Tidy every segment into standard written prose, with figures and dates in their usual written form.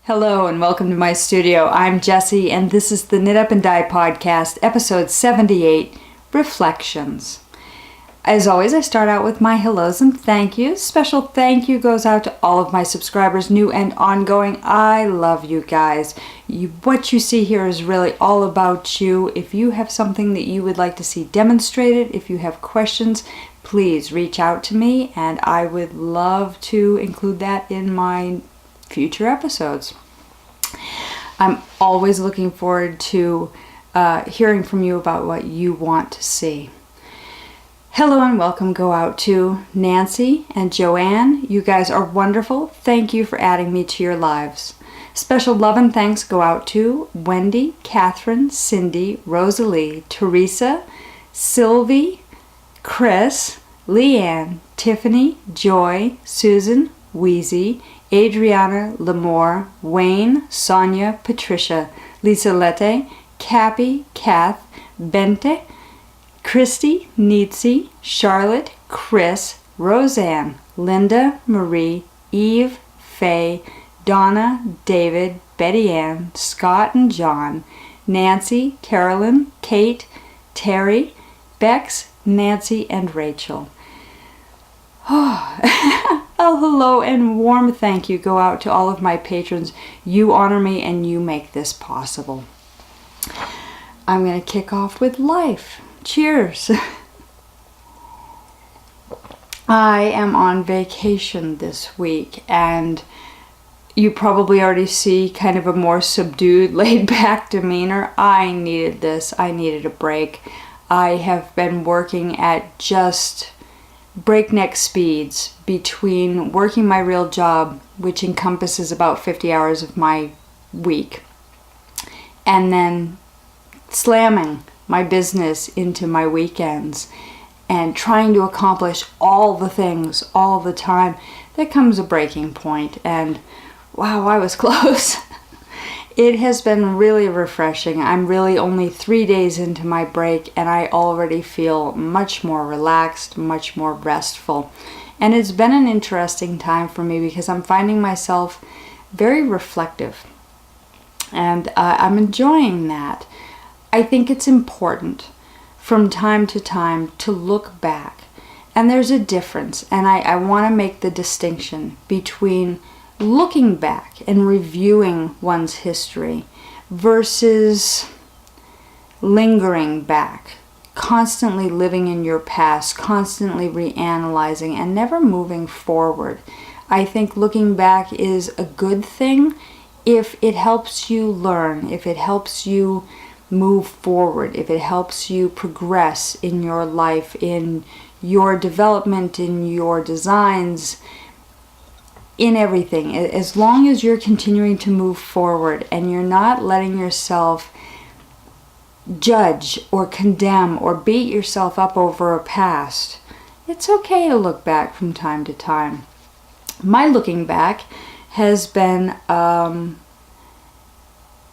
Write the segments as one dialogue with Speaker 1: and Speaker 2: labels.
Speaker 1: Hello and welcome to my studio. I'm Jessie and this is the Knit Up and Dye podcast, episode 78, Reflections. As always, I start out with my hellos and thank yous. Special thank you goes out to all of my subscribers, new and ongoing. I love you guys. What you see here is really all about you. If you have something that you would like to see demonstrated, if you have questions, please reach out to me and I would love to include that in my future episodes. I'm always looking forward to hearing from you about what you want to see. Hello and welcome go out to Nancy and Joanne. You guys are wonderful. Thank you for adding me to your lives. Special love and thanks go out to Wendy, Catherine, Cindy, Rosalie, Teresa, Sylvie, Chris, Leanne, Tiffany, Joy, Susan, Wheezy, Adriana, Lamore, Wayne, Sonia, Patricia, Lisa Lette, Cappy, Kath, Bente, Christy, Neetsy, Charlotte, Chris, Roseanne, Linda, Marie, Eve, Faye, Donna, David, Betty Ann, Scott and John, Nancy, Carolyn, Kate, Terry, Bex, Nancy, and Rachel. Oh, hello and warm thank you go out to all of my patrons. You honor me and you make this possible. I'm going to kick off with life. Cheers. I am on vacation this week and you probably already see kind of a more subdued, laid back demeanor. I needed this. I needed a break. I have been working at just breakneck speeds between working my real job, which encompasses about 50 hours of my week, and then slamming my business into my weekends and trying to accomplish all the things all the time. There comes a breaking point, and wow, I was close. It has been really refreshing. I'm really only 3 days into my break and I already feel much more relaxed, much more restful. And it's been an interesting time for me because I'm finding myself very reflective. And I'm enjoying that. I think it's important from time to time to look back. And there's a difference. And I want to make the distinction between looking back and reviewing one's history versus lingering back, constantly living in your past, constantly reanalyzing and never moving forward. I think looking back is a good thing if it helps you learn, if it helps you move forward, if it helps you progress in your life, in your development, in your designs, in everything. As long as you're continuing to move forward and you're not letting yourself judge or condemn or beat yourself up over a past, it's okay to look back from time to time. My looking back has been,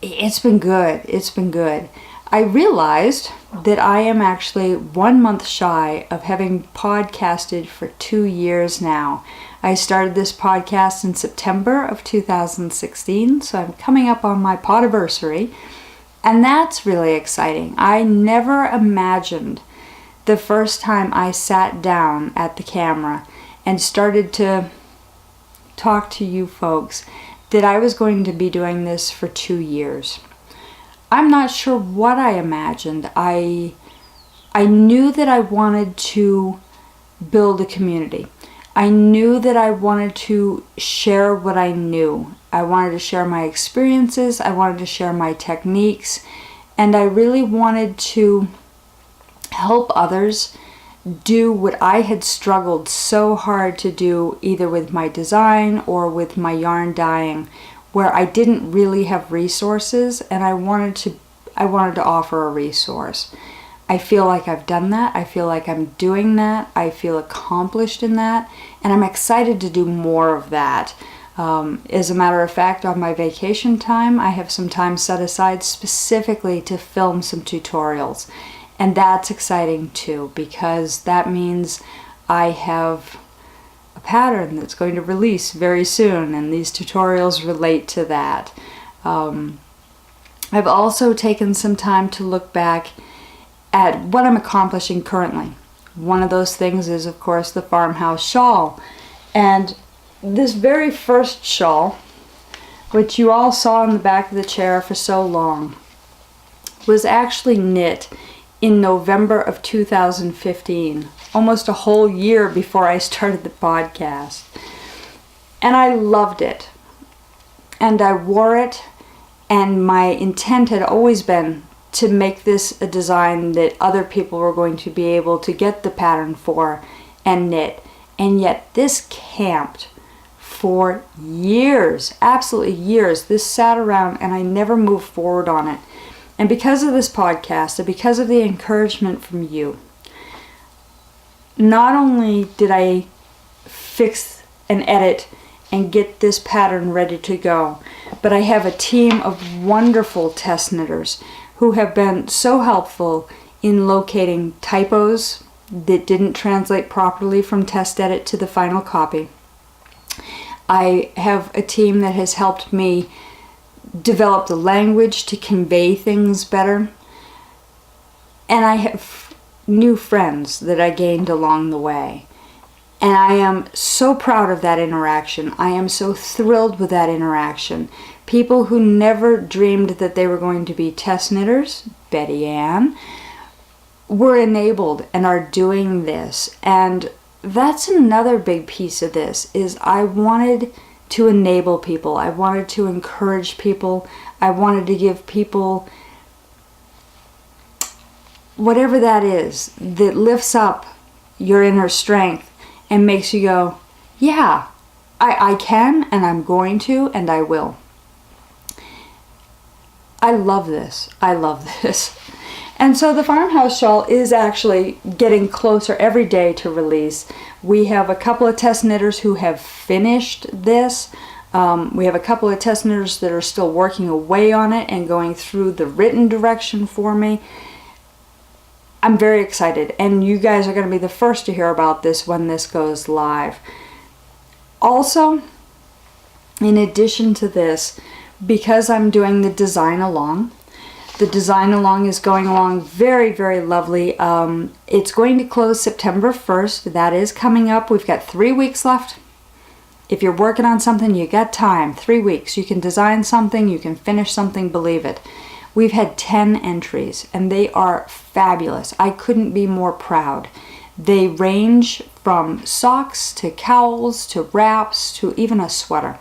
Speaker 1: it's been good. It's been good. I realized that I am actually 1 month shy of having podcasted for 2 years now. I started this podcast in September of 2016, so I'm coming up on my podiversary, and that's really exciting. I never imagined the first time I sat down at the camera and started to talk to you folks that I was going to be doing this for 2 years. I'm not sure what I imagined. I knew that I wanted to build a community. I knew that I wanted to share what I knew. I wanted to share my experiences. I wanted to share my techniques. And I really wanted to help others do what I had struggled so hard to do, either with my design or with my yarn dyeing, where I didn't really have resources, and I wanted to offer a resource. I feel like I've done that. I feel like I'm doing that. I feel accomplished in that, and I'm excited to do more of that. As a matter of fact, on my vacation time, I have some time set aside specifically to film some tutorials, and that's exciting too, because that means I have a pattern that's going to release very soon, and these tutorials relate to that. I've also taken some time to look back at what I'm accomplishing currently. One of those things is, of course, the farmhouse shawl. And this very first shawl, which you all saw in the back of the chair for so long, was actually knit in November of 2015, almost a whole year before I started the podcast. And I loved it. And I wore it, and my intent had always been to make this a design that other people were going to be able to get the pattern for and knit. And yet this camped for years, absolutely years. This sat around and I never moved forward on it. And because of this podcast and because of the encouragement from you, not only did I fix and edit and get this pattern ready to go, but I have a team of wonderful test knitters who have been so helpful in locating typos that didn't translate properly from test edit to the final copy. I have a team that has helped me develop the language to convey things better. And I have new friends that I gained along the way. And I am so proud of that interaction. I am so thrilled with that interaction. People who never dreamed that they were going to be test knitters, Betty Ann, were enabled and are doing this. And that's another big piece of this, is I wanted to enable people. I wanted to encourage people. I wanted to give people whatever that is that lifts up your inner strength and makes you go, yeah, I can, and I'm going to, and I will. I love this. I love this. And so the farmhouse shawl is actually getting closer every day to release. We have a couple of test knitters who have finished this. We have a couple of test knitters that are still working away on it and going through the written direction for me. I'm very excited, and you guys are going to be the first to hear about this when this goes live. Also, in addition to this, because I'm doing the design along, the design along is going along very, very lovely. It's going to close September 1st. That is coming up. We've got 3 weeks left. If you're working on something, you got time. 3 weeks. You can design something. You can finish something. Believe it. We've had 10 entries, and they are fabulous. I couldn't be more proud. They range from socks to cowls to wraps to even a sweater.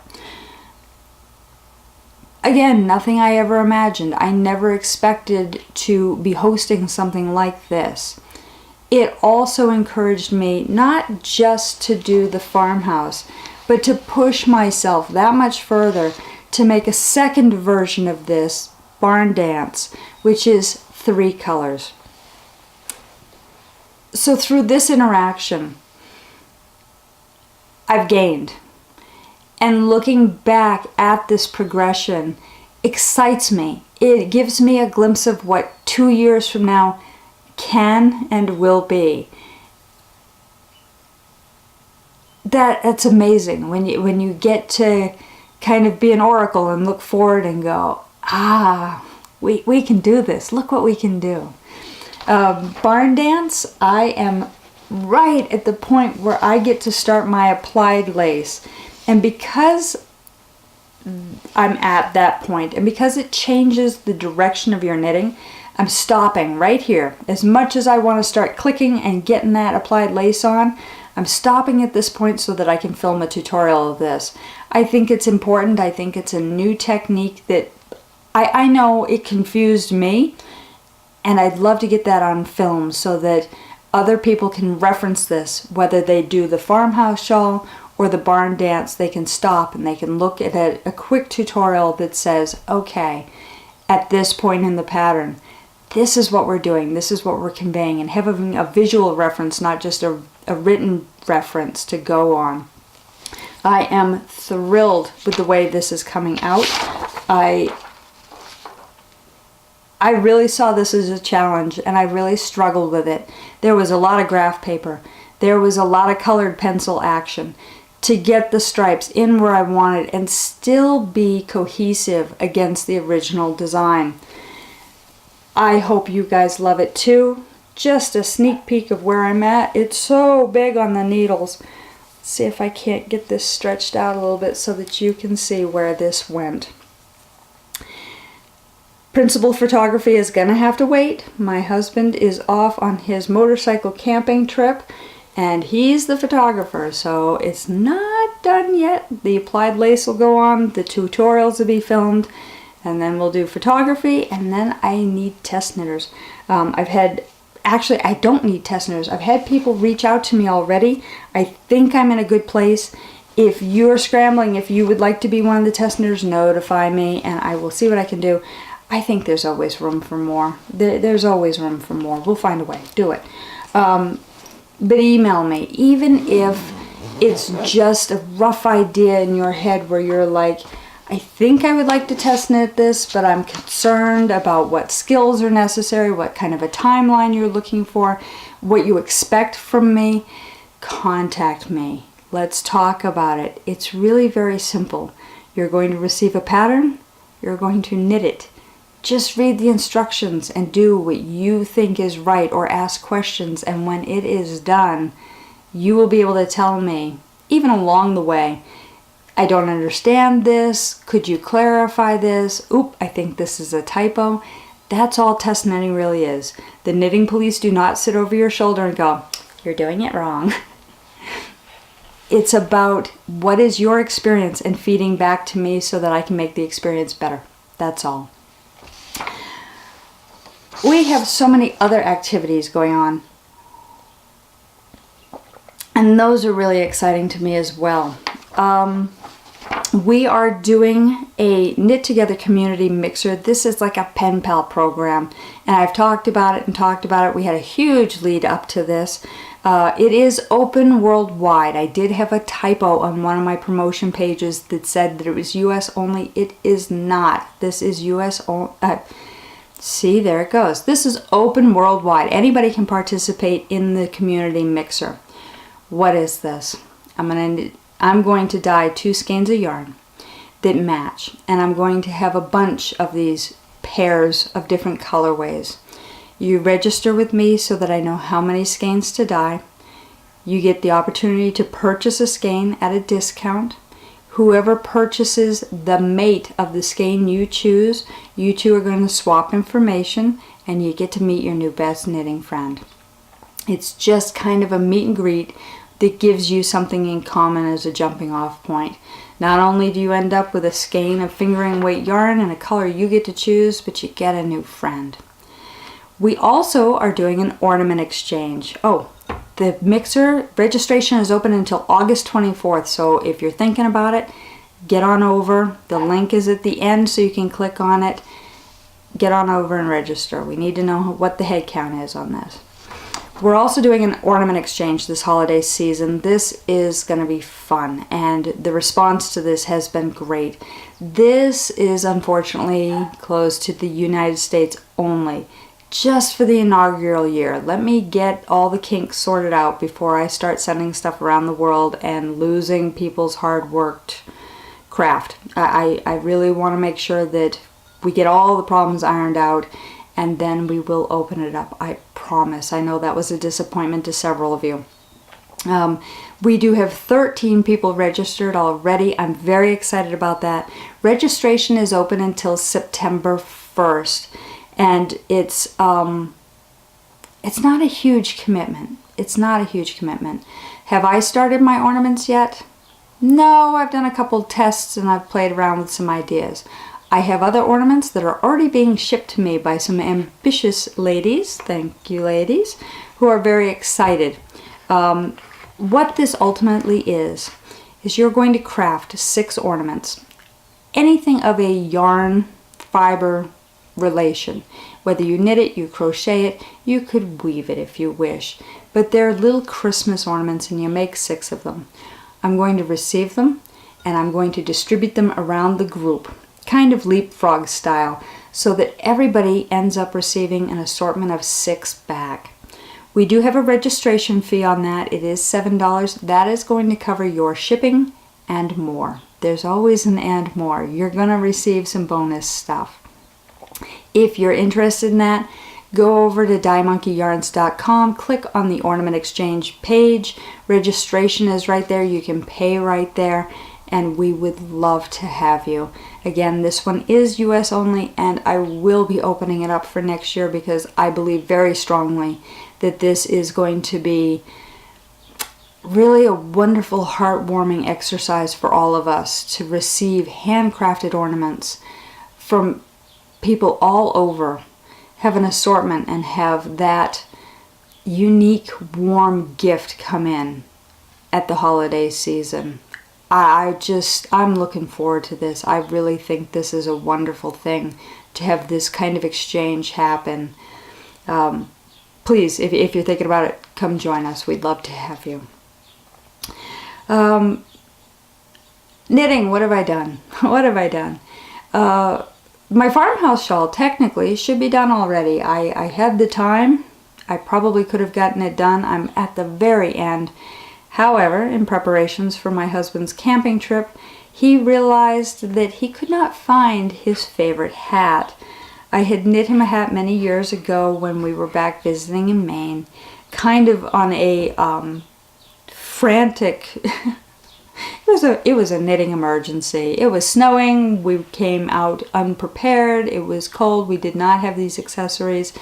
Speaker 1: Again, nothing I ever imagined. I never expected to be hosting something like this. It also encouraged me not just to do the farmhouse, but to push myself that much further to make a second version of this, Barn Dance, which is 3 colors. So through this interaction, I've gained. And looking back at this progression excites me. It gives me a glimpse of what 2 years from now can and will be. That's amazing when you get to kind of be an oracle and look forward and go, we can do this. Look what we can do. Barn Dance, I am right at the point where I get to start my applied lace. And because I'm at that point, and because it changes the direction of your knitting, I'm stopping right here. As much as I want to start clicking and getting that applied lace on, I'm stopping at this point so that I can film a tutorial of this. I think it's important. I think it's a new technique that I know it confused me, and I'd love to get that on film so that other people can reference this, whether they do the farmhouse shawl or the barn dance. They can stop and they can look at a quick tutorial that says, okay, at this point in the pattern, this is what we're doing, this is what we're conveying, and having a visual reference, not just a written reference to go on. I am thrilled with the way this is coming out. I really saw this as a challenge, and I really struggled with it. There was a lot of graph paper. There was a lot of colored pencil action. to get the stripes in where I wanted and still be cohesive against the original design. I hope you guys love it too. Just a sneak peek of where I'm at. It's so big on the needles. Let's see if I can't get this stretched out a little bit so that you can see where this went. Principal photography is gonna have to wait. My husband is off on his motorcycle camping trip and he's the photographer, so it's not done yet. The applied lace will go on, the tutorials will be filmed, and then we'll do photography, and then I need test knitters. Actually, I don't need test knitters. I've had people reach out to me already. I think I'm in a good place. If you're scrambling, if you would like to be one of the test knitters, notify me and I will see what I can do. I think there's always room for more. There's always room for more. We'll find a way. Do it. But email me. Even if it's just a rough idea in your head where you're like, I think I would like to test knit this, but I'm concerned about what skills are necessary, what kind of a timeline you're looking for, what you expect from me, contact me. Let's talk about it. It's really very simple. You're going to receive a pattern. You're going to knit it. Just read the instructions and do what you think is right or ask questions, and when it is done, you will be able to tell me, even along the way, I don't understand this, could you clarify this, oop, I think this is a typo. That's all test knitting really is. The knitting police do not sit over your shoulder and go, you're doing it wrong. It's about what is your experience and feeding back to me so that I can make the experience better. That's all. We have so many other activities going on, and those are really exciting to me as well. We are doing a Knit Together community mixer. This is like a pen pal program, and I've talked about it and talked about it. We had a huge lead up to this. It is open worldwide. I did have a typo on one of my promotion pages that said that it was US only. It is not. This is US only. See, there it goes. This is open worldwide. Anybody can participate in the community mixer. What is this? I'm going to dye 2 skeins of yarn that match, and I'm going to have a bunch of these pairs of different colorways. You register with me so that I know how many skeins to dye. You get the opportunity to purchase a skein at a discount. Whoever purchases the mate of the skein you choose, you two are going to swap information and you get to meet your new best knitting friend. It's just kind of a meet and greet that gives you something in common as a jumping off point. Not only do you end up with a skein of fingering weight yarn and a color you get to choose, but you get a new friend. We also are doing an ornament exchange. Oh, the mixer registration is open until August 24th, so if you're thinking about it, get on over. The link is at the end so you can click on it. Get on over and register. We need to know what the head count is on this. We're also doing an ornament exchange this holiday season. This is going to be fun, and the response to this has been great. This is unfortunately closed to the United States only, just for the inaugural year. Let me get all the kinks sorted out before I start sending stuff around the world and losing people's hard-worked craft. I really want to make sure that we get all the problems ironed out, and then we will open it up. I promise. I know that was a disappointment to several of you. We do have 13 people registered already. I'm very excited about that. Registration is open until September 1st. And it's not a huge commitment. It's not a huge commitment. Have I started my ornaments yet? No, I've done a couple tests and I've played around with some ideas. I have other ornaments that are already being shipped to me by some ambitious ladies, thank you ladies, who are very excited. What this ultimately is you're going to craft 6 ornaments. Anything of a yarn, fiber, relation. Whether you knit it, you crochet it, you could weave it if you wish. But they're little Christmas ornaments and you make 6 of them. I'm going to receive them and I'm going to distribute them around the group, kind of leapfrog style, so that everybody ends up receiving an assortment of 6 back. We do have a registration fee on that. It is $7. That is going to cover your shipping and more. There's always an and more. You're going to receive some bonus stuff. If you're interested in that, go over to dyemonkeyyarns.com, click on the Ornament Exchange page. Registration is right there. You can pay right there, and we would love to have you. Again, this one is US only, and I will be opening it up for next year because I believe very strongly that this is going to be really a wonderful, heartwarming exercise for all of us to receive handcrafted ornaments from people all over, have an assortment, and have that unique, warm gift come in at the holiday season. I'm looking forward to this. I really think this is a wonderful thing to have this kind of exchange happen. Please, if you're thinking about it, come join us. We'd love to have you. Knitting, what have I done? What have I done? My farmhouse shawl technically should be done already. I had the time. I probably could have gotten it done. I'm at the very end. However, in preparations for my husband's camping trip, he realized that he could not find his favorite hat. I had knit him a hat many years ago when we were back visiting in Maine, kind of on a frantic it was a knitting emergency. It was snowing. We came out unprepared. It was cold. We did not have these accessories,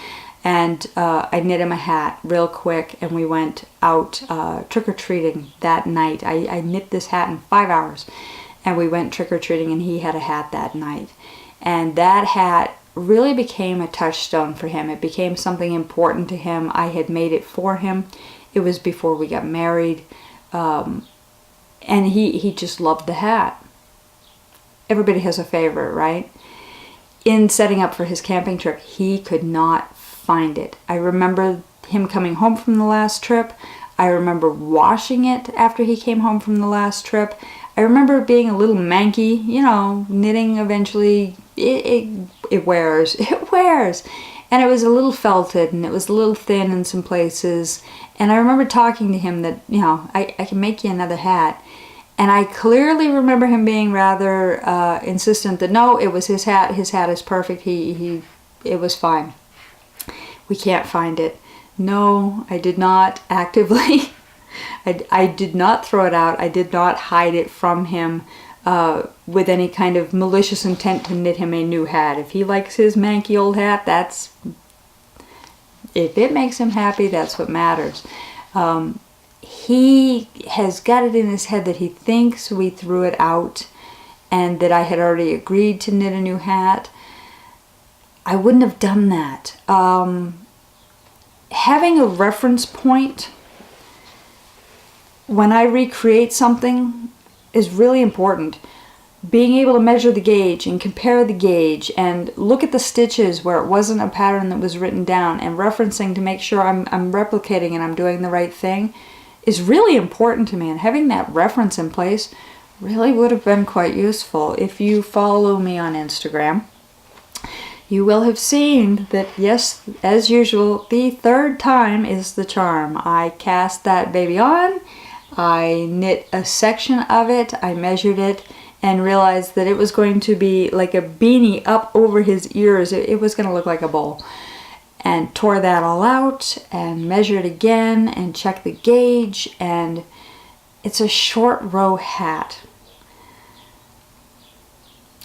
Speaker 1: and I knit him a hat real quick, and we went out trick-or-treating that night. I knit this hat in 5 hours, and we went trick-or-treating, and he had a hat that night. And that hat really became a touchstone for him. It became something important to him. I had made it for him. It was before we got married. And he just loved the hat. Everybody has a favorite, right? In setting up for his camping trip, he could not find it. I remember him coming home from the last trip. I remember washing it after he came home from the last trip. I remember it being a little manky, you know, knitting eventually, it wears. It wears. And it was a little felted, and it was a little thin in some places. And I remember talking to him that, you know, I can make you another hat. And I clearly remember him being rather insistent that no, it was his hat. His hat is perfect. It was fine. We can't find it. No, I did not actively. I did not throw it out. I did not hide it from him with any kind of malicious intent to knit him a new hat. If he likes his manky old hat, if it makes him happy, that's what matters. He has got it in his head that he thinks we threw it out and that I had already agreed to knit a new hat. I wouldn't have done that. Having a reference point when I recreate something is really important. Being able to measure the gauge and compare the gauge and look at the stitches where it wasn't a pattern that was written down and referencing to make sure I'm replicating and I'm doing the right thing is really important to me. And having that reference in place really would have been quite useful. If you follow me on Instagram, you will have seen that, yes, as usual, the third time is the charm. I cast that baby on, I knit a section of it, I measured it, and realized that it was going to be like a beanie up over his ears. It was going to look like a bowl. And tore that all out and measured again and checked the gauge, and it's a short row hat.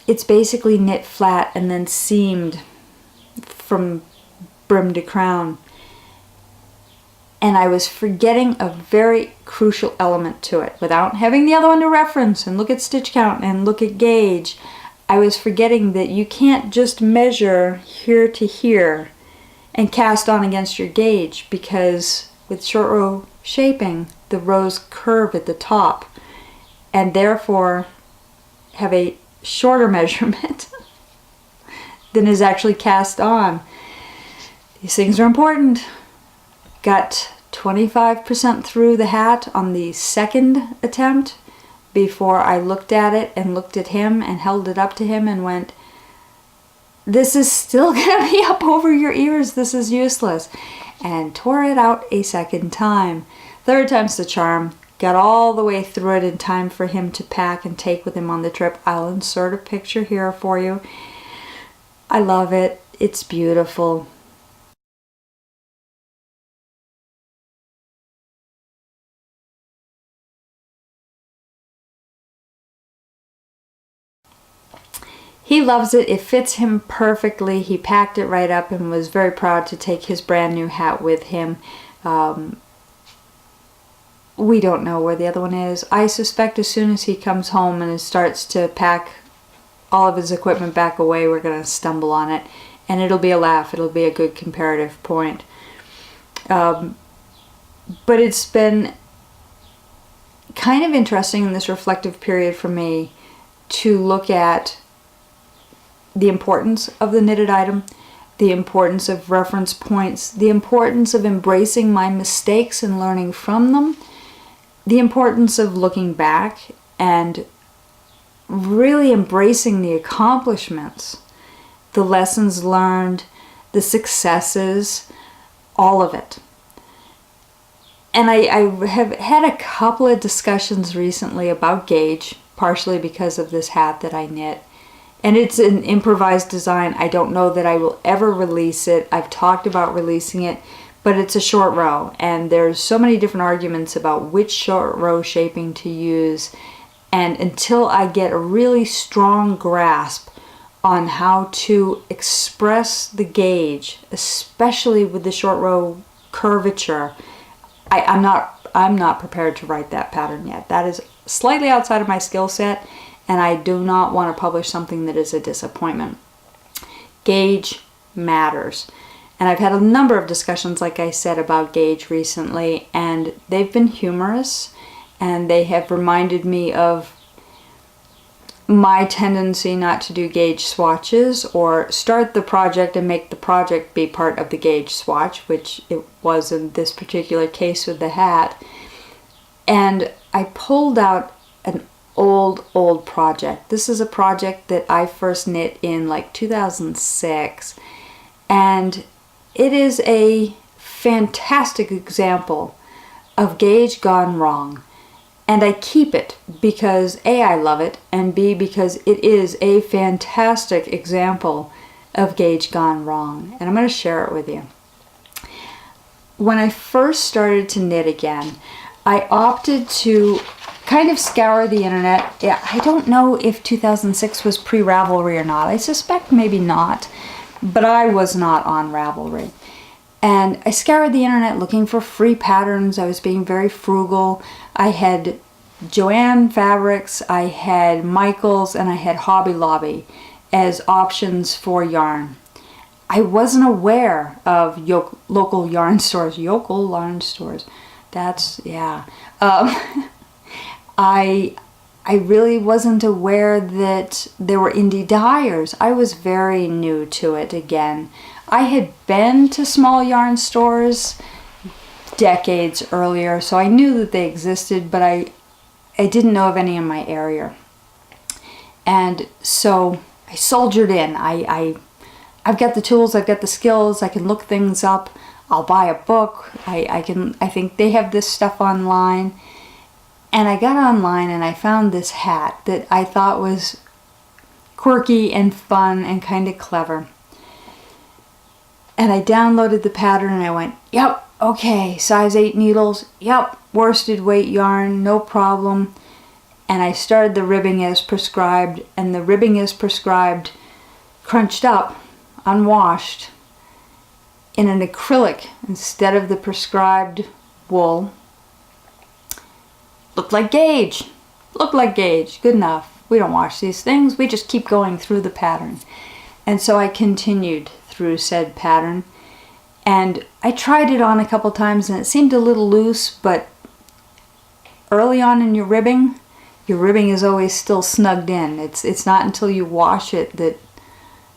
Speaker 1: It's basically knit flat and then seamed from brim to crown. And I was forgetting a very crucial element to it. Without having the other one to reference and look at stitch count and look at gauge, I was forgetting that you can't just measure here to here and cast on against your gauge, because with short row shaping, the rows curve at the top and therefore have a shorter measurement than is actually cast on. These things are important. Got 25% through the hat on the second attempt before I looked at it and looked at him and held it up to him and went, this is still gonna be up over your ears. This is useless. And tore it out a second time. Third time's the charm. Got all the way through it in time for him to pack and take with him on the trip. I'll insert a picture here for you. I love it. It's beautiful. He loves it. It fits him perfectly. He packed it right up and was very proud to take his brand new hat with him. We don't know where the other one is. I suspect as soon as he comes home and starts to pack all of his equipment back away, we're going to stumble on it. And it'll be a laugh. It'll be a good comparative point. But it's been kind of interesting in this reflective period for me to look at the importance of the knitted item, the importance of reference points, the importance of embracing my mistakes and learning from them, the importance of looking back and really embracing the accomplishments, the lessons learned, the successes, all of it. And I have had a couple of discussions recently about gauge, partially because of this hat that I knit. And it's an improvised design. I don't know that I will ever release it. I've talked about releasing it, but it's a short row. And there's so many different arguments about which short row shaping to use. And until I get a really strong grasp on how to express the gauge, especially with the short row curvature, I'm not prepared to write that pattern yet. That is slightly outside of my skill set. And I do not want to publish something that is a disappointment. Gauge matters. And I've had a number of discussions, like I said, about gauge recently, and they've been humorous, and they have reminded me of my tendency not to do gauge swatches or start the project and make the project be part of the gauge swatch, which it was in this particular case with the hat. And I pulled out an old project. This is a project that I first knit in like 2006, and it is a fantastic example of gauge gone wrong. And I keep it because A, I love it, and B, because it is a fantastic example of gauge gone wrong. And I'm going to share it with you. When I first started to knit again, I opted to kind of scour the internet. Yeah, I don't know if 2006 was pre-Ravelry or not. I suspect maybe not, but I was not on Ravelry. And I scoured the internet looking for free patterns. I was being very frugal. I had Joanne Fabrics, I had Michaels, and I had Hobby Lobby as options for yarn. I wasn't aware of local yarn stores. Yokel yarn stores. That's, yeah. I really wasn't aware that there were indie dyers. I was very new to it again. I had been to small yarn stores decades earlier, so I knew that they existed, but I didn't know of any in my area. And so I soldiered in. I've got the tools, I've got the skills, I can look things up, I'll buy a book, I think they have this stuff online. And I got online and I found this hat that I thought was quirky and fun and kind of clever. And I downloaded the pattern and I went, yep, okay, size 8 needles, yep, worsted weight yarn, no problem. And I started the ribbing as prescribed, and the ribbing as prescribed crunched up, unwashed, in an acrylic instead of the prescribed wool. Looked like gauge. Looked like gauge. Good enough. We don't wash these things. We just keep going through the pattern. And so I continued through said pattern. And I tried it on a couple times and it seemed a little loose, but early on in your ribbing is always still snugged in. It's not until you wash it that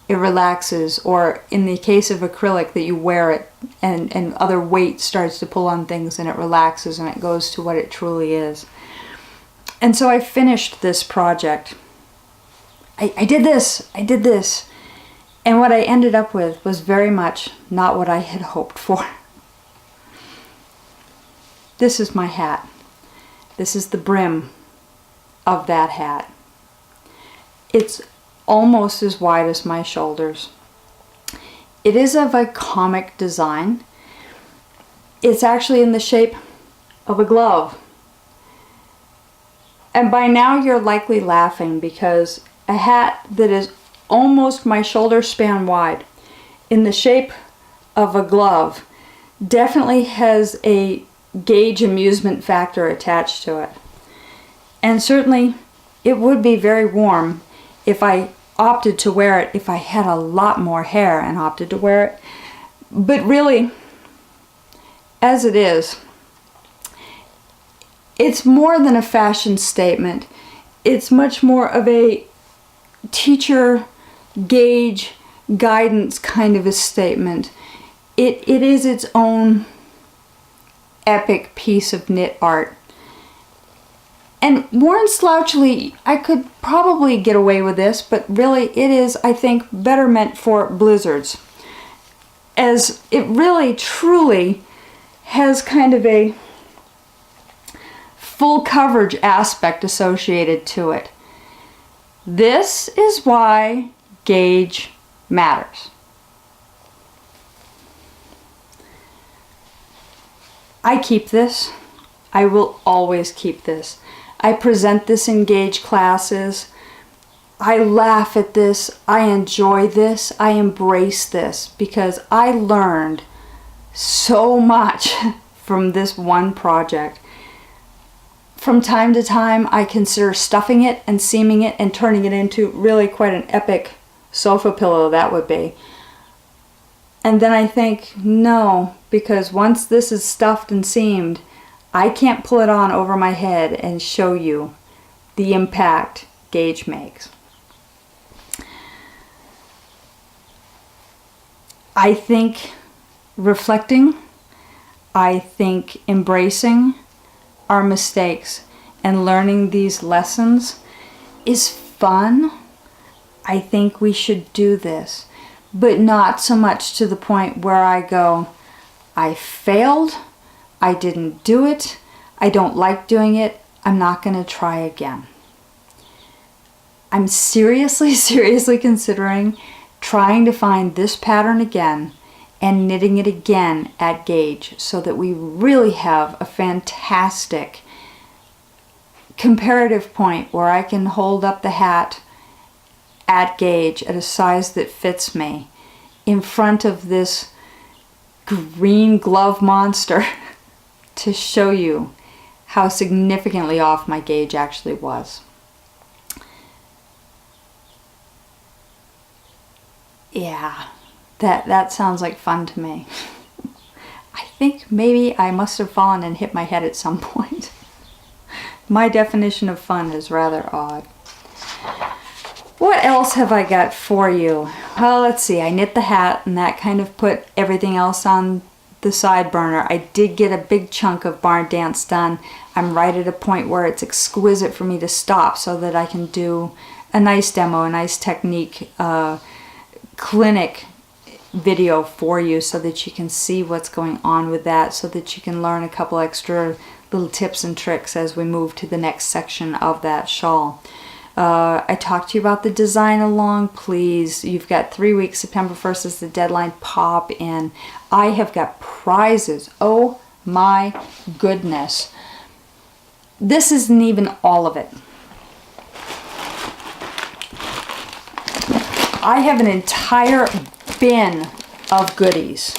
Speaker 1: it relaxes, or in the case of acrylic that you wear it and other weight starts to pull on things and it relaxes and it goes to what it truly is. And so I finished this project. I did this. And what I ended up with was very much not what I had hoped for. This is my hat. This is the brim of that hat. It's almost as wide as my shoulders. It is of a comic design. It's actually in the shape of a glove. And by now you're likely laughing, because a hat that is almost my shoulder span wide in the shape of a glove definitely has a gauge amusement factor attached to it. And certainly it would be very warm if I opted to wear it, if I had a lot more hair and opted to wear it. But really, as it is, it's more than a fashion statement. It's much more of a teacher gauge guidance kind of a statement. It is its own epic piece of knit art. And worn slouchily, I could probably get away with this, but really it is, I think, better meant for blizzards, as it really truly has kind of a full coverage aspect associated to it. This is why gauge matters. I keep this. I will always keep this. I present this in gauge classes. I laugh at this. I enjoy this. I embrace this, because I learned so much from this one project. From time to time, I consider stuffing it and seaming it and turning it into really quite an epic sofa pillow that would be. And then I think, no, because once this is stuffed and seamed, I can't pull it on over my head and show you the impact gauge makes. I think reflecting, I think embracing our mistakes and learning these lessons is fun. I think we should do this, but not so much to the point where I go, I failed, I didn't do it, I don't like doing it, I'm not going to try again. I'm seriously considering trying to find this pattern again and knitting it again at gauge, so that we really have a fantastic comparative point where I can hold up the hat at gauge at a size that fits me in front of this green glove monster to show you how significantly off my gauge actually was. Yeah, that sounds like fun to me. I think maybe I must have fallen and hit my head at some point. My definition of fun is rather odd. What else have I got for you? Well, let's see. I knit the hat, and that kind of put everything else on the side burner. I did get a big chunk of barn dance done. I'm right at a point where it's exquisite for me to stop so that I can do a nice demo, a nice technique clinic video for you, so that you can see what's going on with that, so that you can learn a couple extra little tips and tricks as we move to the next section of that shawl. I talked to you about the design along. Please, you've got 3 weeks. September 1st is the deadline. Pop in. I have got prizes. Oh my goodness. This isn't even all of it. I have an entire bin of goodies.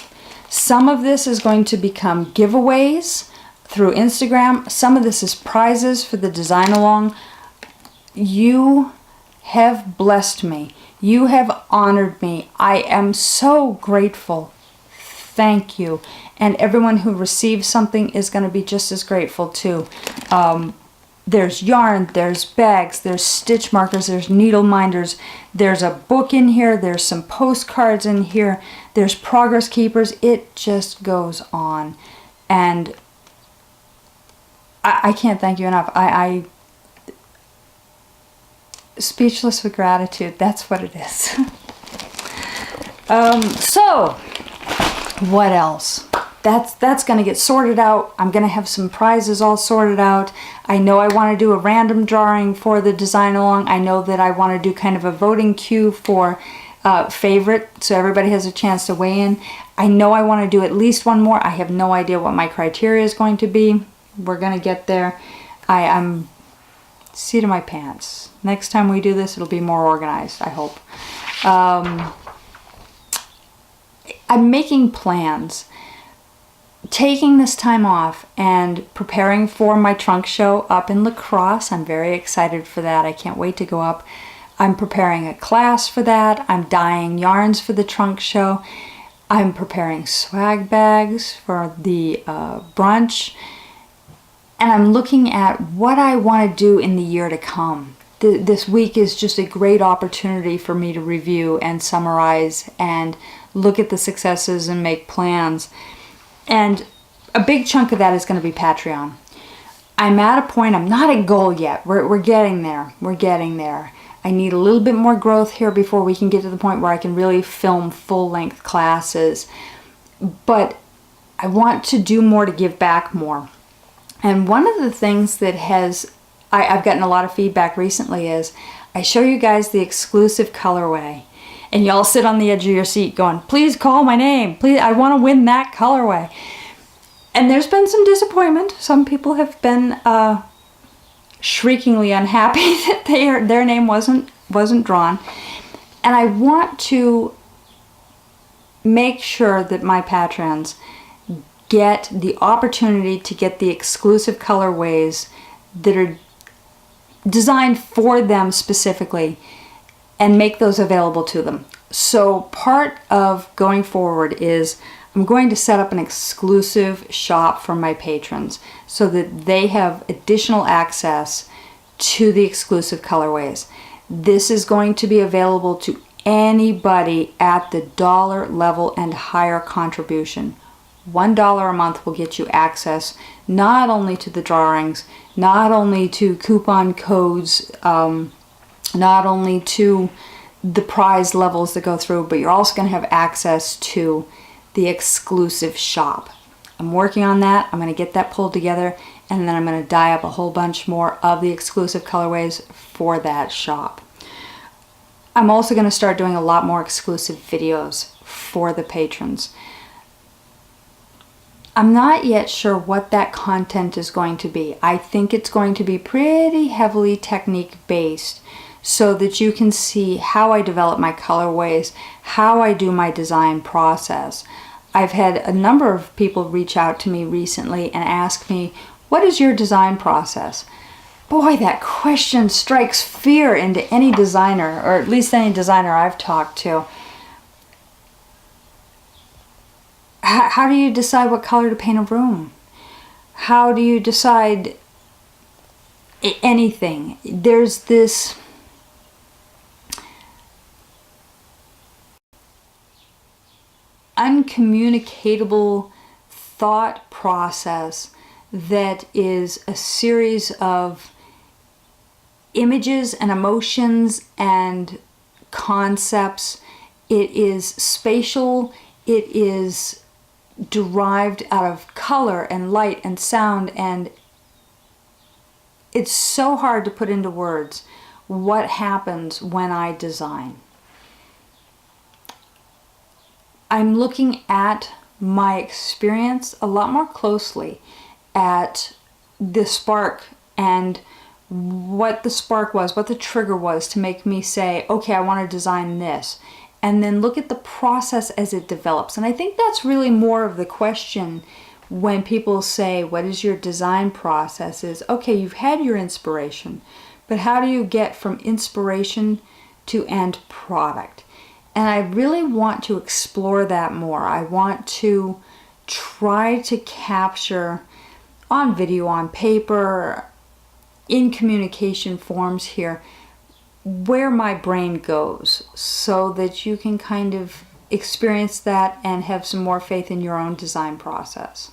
Speaker 1: Some of this is going to become giveaways through Instagram. Some of this is prizes for the design along. You have blessed me. You have honored me. I am so grateful. Thank you. And everyone who receives something is going to be just as grateful too. There's yarn, there's bags, there's stitch markers, there's needle minders, there's a book in here, there's some postcards in here, there's progress keepers. It just goes on. And I can't thank you enough. I speechless with gratitude. That's what it is. So what else? That's going to get sorted out. I'm going to have some prizes all sorted out. I know I want to do a random drawing for the design along. I know that I want to do kind of a voting queue for favorite, so everybody has a chance to weigh in. I know I want to do at least one more. I have no idea what my criteria is going to be. We're going to get there. I'm seat of my pants. Next time we do this, it'll be more organized, I hope. I'm making plans. Taking this time off and preparing for my trunk show up in La Crosse. I'm very excited for that. I can't wait to go up. I'm preparing a class for that. I'm dyeing yarns for the trunk show. I'm preparing swag bags for the brunch. And I'm looking at what I want to do in the year to come. This week is just a great opportunity for me to review and summarize and look at the successes and make plans. And a big chunk of that is going to be Patreon. I'm at a point, I'm not at goal yet. We're getting there. We're getting there. I need a little bit more growth here before we can get to the point where I can really film full-length classes. But I want to do more to give back more. And one of the things that I've gotten a lot of feedback recently is I show you guys the exclusive colorway. And y'all sit on the edge of your seat going, please call my name. Please, I want to win that colorway. And there's been some disappointment. Some people have been shriekingly unhappy that their name wasn't drawn. And I want to make sure that my patrons get the opportunity to get the exclusive colorways that are designed for them specifically and make those available to them. So part of going forward is I'm going to set up an exclusive shop for my patrons so that they have additional access to the exclusive colorways. This is going to be available to anybody at the dollar level and higher contribution. $1 a month will get you access not only to the drawings, not only to coupon codes, not only to the prize levels that go through, but you're also going to have access to the exclusive shop. I'm working on that. I'm going to get that pulled together, and then I'm going to dye up a whole bunch more of the exclusive colorways for that shop. I'm also going to start doing a lot more exclusive videos for the patrons. I'm not yet sure what that content is going to be. I think it's going to be pretty heavily technique based so that you can see how I develop my colorways, how I do my design process. I've had a number of people reach out to me recently and ask me, what is your design process? Boy, that question strikes fear into any designer, or at least any designer I've talked to. How do you decide what color to paint a room? How do you decide anything? There's this uncommunicatable thought process that is a series of images and emotions and concepts. It is spatial. It is derived out of color and light and sound, and it's so hard to put into words what happens when I design. I'm looking at my experience a lot more closely at the spark and what the spark was, what the trigger was to make me say, okay, I want to design this. And then look at the process as it develops. And I think that's really more of the question when people say, what is your design process? Is, okay, you've had your inspiration, but how do you get from inspiration to end product? And I really want to explore that more. I want to try to capture on video, on paper, in communication forms here, where my brain goes, so that you can kind of experience that and have some more faith in your own design process.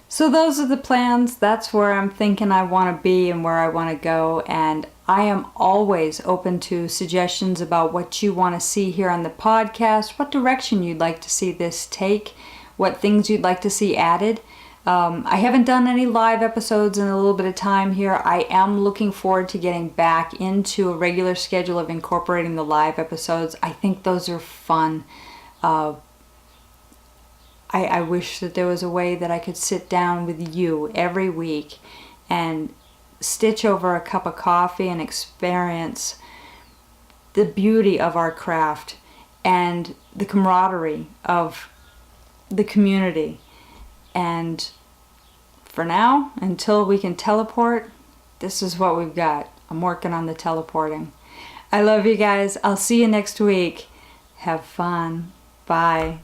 Speaker 1: So those are the plans. That's where I'm thinking I want to be and where I want to go, and I am always open to suggestions about what you want to see here on the podcast, what direction you'd like to see this take, what things you'd like to see added. I haven't done any live episodes in a little bit of time here. I am looking forward to getting back into a regular schedule of incorporating the live episodes. I think those are fun. I wish that there was a way that I could sit down with you every week and stitch over a cup of coffee and experience the beauty of our craft and the camaraderie of the community. And for now, until we can teleport, this is what we've got. I'm working on the teleporting. I love you guys. I'll see you next week. Have fun. Bye.